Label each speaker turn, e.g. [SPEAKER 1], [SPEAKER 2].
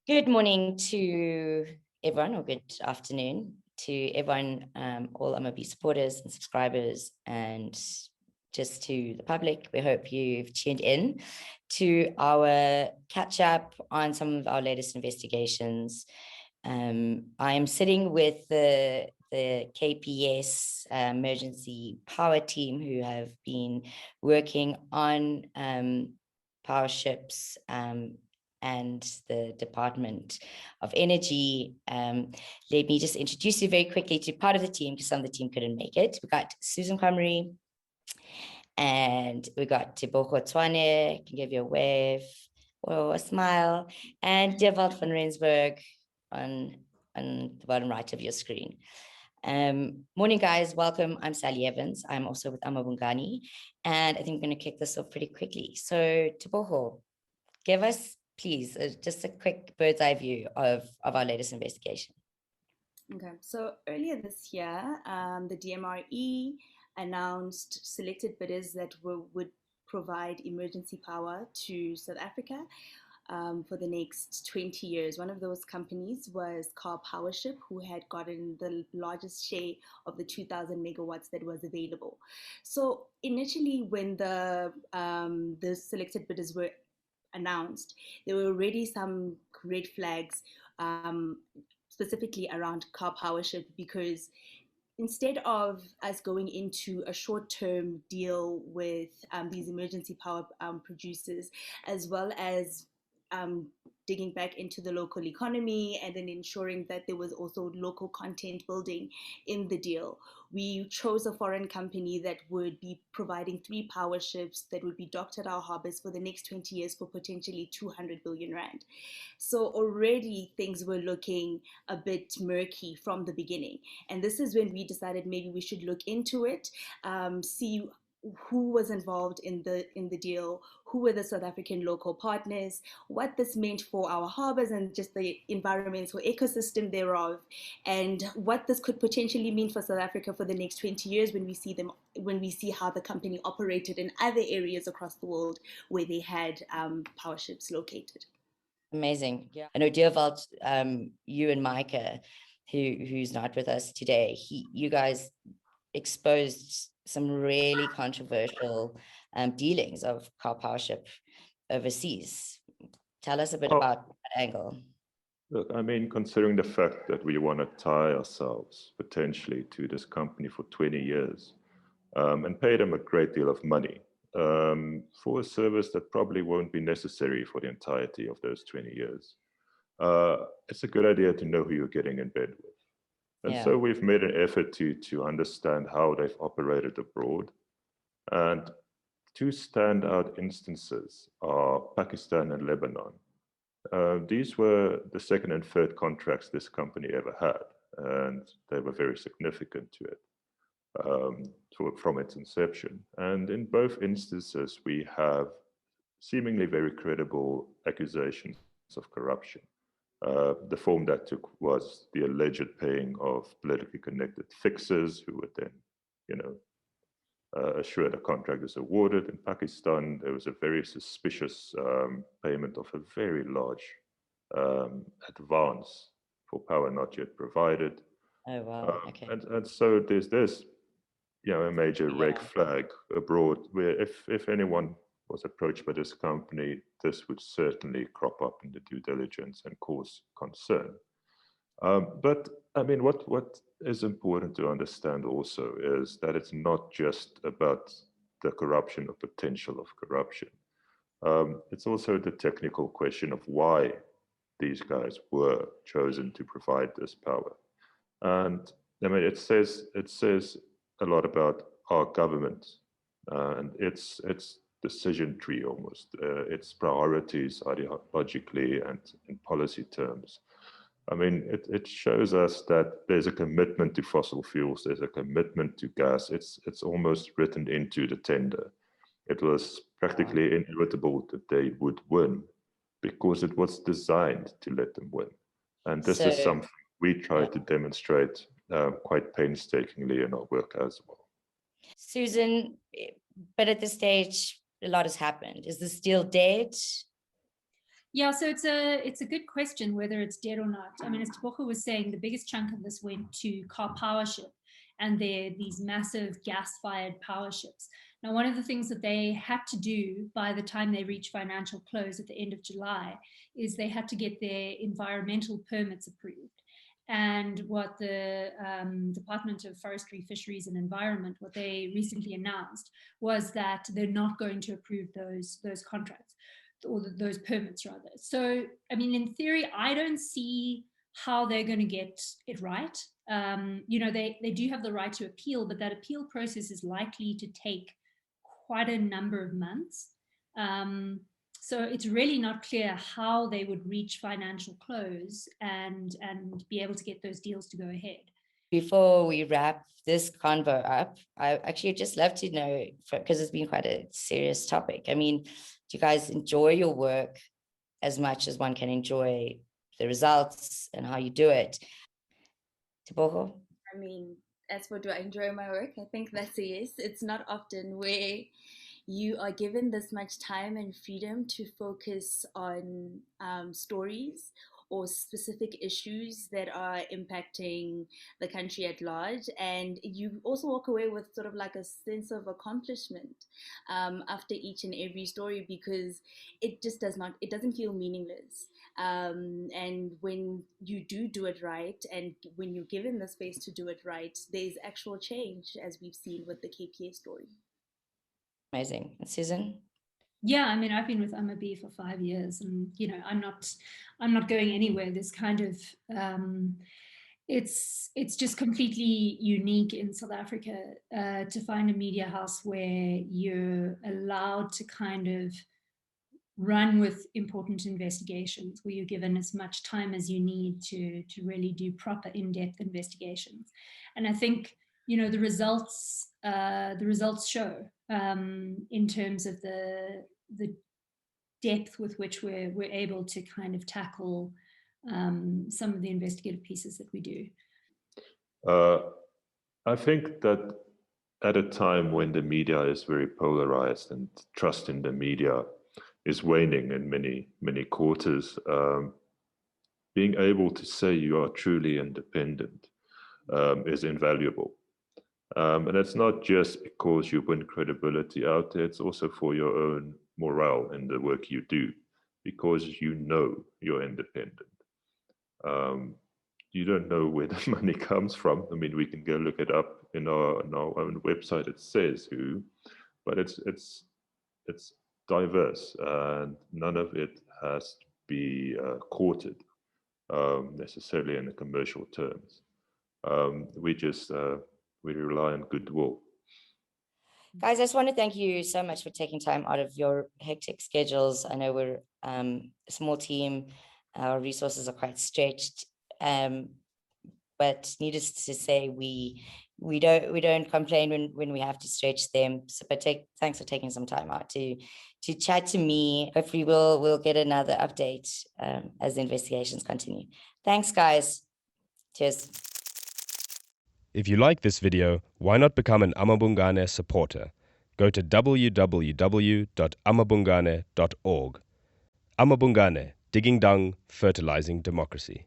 [SPEAKER 1] Good morning to everyone, or good afternoon to everyone, all AmaB supporters and subscribers, and just to the public. We hope you've tuned in to our catch up on some of our latest investigations. I am sitting with the KPS emergency power team who have been working on powerships and the Department of Energy. Let me just introduce you very quickly to part of the team, because some of the team couldn't make it. We got Susan Comrie, and we got Tebogo Tshwane, can give you a wave or a smile, and Dewald van Rensburg on the bottom right of your screen. Morning, guys. Welcome. I'm Sally Evans. I'm also with AmaBhungane, and I think we're going to kick this off pretty quickly. So, Tebogo, give us, please, just a quick bird's eye view of our latest investigation.
[SPEAKER 2] Okay, so earlier this year, the DMRE announced selected bidders that would provide emergency power to South Africa for the next 20 years. One of those companies was Karpowerships, who had gotten the largest share of the 2,000 megawatts that was available. So initially, when the selected bidders were announced, there were already some red flags, specifically around Karpowerships, because instead of us going into a short-term deal with these emergency power producers, as well as digging back into the local economy and then ensuring that there was also local content building in the deal, we chose a foreign company that would be providing 3 power ships that would be docked at our harbors for the next 20 years for potentially 200 billion rand. So already things were looking a bit murky from the beginning. And this is when we decided maybe we should look into it, see who was involved in the deal, who were the South African local partners, what this meant for our harbors and just the environmental ecosystem thereof, and what this could potentially mean for South Africa for the next 20 years when we see how the company operated in other areas across the world where they had power ships located.
[SPEAKER 1] Amazing. Yeah, I know Dewald, you and Micah, who's not with us today, you guys exposed some really controversial dealings of Karpowerships overseas. Tell us a bit about that angle.
[SPEAKER 3] Look, I mean, considering the fact that we want to tie ourselves potentially to this company for 20 years and pay them a great deal of money for a service that probably won't be necessary for the entirety of those 20 years, it's a good idea to know who you're getting in bed with. And so we've made an effort to understand how they've operated abroad. And 2 standout instances are Pakistan and Lebanon. These were the second and third contracts this company ever had, and they were very significant to it from its inception. And in both instances, we have seemingly very credible accusations of corruption. The form that took was the alleged paying of politically connected fixers who would then, assure the contract is awarded. In Pakistan, there was a very suspicious payment of a very large advance for power not yet provided.
[SPEAKER 1] Oh, wow. Okay.
[SPEAKER 3] And so there's this, a major red flag abroad where if anyone was approached by this company, this would certainly crop up in the due diligence and cause concern. But I mean, what is important to understand also is that it's not just about the corruption or potential of corruption. It's also the technical question of why these guys were chosen to provide this power. And I mean, it says a lot about our government and its decision tree almost, its priorities ideologically and in policy terms. I mean, it shows us that there's a commitment to fossil fuels, there's a commitment to gas. It's almost written into the tender. It was practically inevitable that they would win because it was designed to let them win. And this is something we try to demonstrate quite painstakingly in our work as well.
[SPEAKER 1] Susan, but at this stage, a lot has happened. Is this deal dead?
[SPEAKER 4] Yeah, so it's a good question whether it's dead or not. I mean, as Tebogo was saying, the biggest chunk of this went to Karpowerships, and they're these massive gas-fired power ships. Now, one of the things that they had to do by the time they reached financial close at the end of July is they had to get their environmental permits approved. And what the Department of Forestry, Fisheries and Environment, what they recently announced was that they're not going to approve those contracts, or those permits rather. So, I mean, in theory, I don't see how they're going to get it right. They do have the right to appeal, but that appeal process is likely to take quite a number of months. So it's really not clear how they would reach financial close and be able to get those deals to go ahead.
[SPEAKER 1] Before we wrap this convo up, I actually just love to know, because it's been quite a serious topic. I mean, do you guys enjoy your work as much as one can enjoy the results and how you do it? Tebogo?
[SPEAKER 2] I mean, as for do I enjoy my work? I think that's a yes. It's not often where you are given this much time and freedom to focus on stories or specific issues that are impacting the country at large, and you also walk away with sort of like a sense of accomplishment after each and every story, because it doesn't feel meaningless. And when you do it right, and when you're given the space to do it right, there's actual change, as we've seen with the KPA story.
[SPEAKER 1] Amazing. And Susan?
[SPEAKER 4] Yeah, I mean, I've been with AmaB for 5 years, and I'm not going anywhere. This kind of it's just completely unique in South Africa to find a media house where you're allowed to kind of run with important investigations, where you're given as much time as you need to really do proper in-depth investigations. And I think the results show in terms of the depth with which we're able to kind of tackle some of the investigative pieces that we do.
[SPEAKER 3] I think that at a time when the media is very polarized and trust in the media is waning in many quarters, being able to say you are truly independent is invaluable. And it's not just because you win credibility out there, it's also for your own morale in the work you do, because you're independent. You don't know where the money comes from. I mean, we can go look it up in our own website. It says who, but it's diverse, and none of it has to be courted necessarily in the commercial terms. We rely on goodwill.
[SPEAKER 1] Guys, I just want to thank you so much for taking time out of your hectic schedules. I know we're a small team. Our resources are quite stretched. But needless to say, we don't complain when we have to stretch them. So, but thanks for taking some time out to chat to me. Hopefully we'll get another update as the investigations continue. Thanks, guys. Cheers.
[SPEAKER 5] If you like this video, why not become an AmaBhungane supporter? Go to www.amabhungane.org. AmaBhungane, digging dung, fertilizing democracy.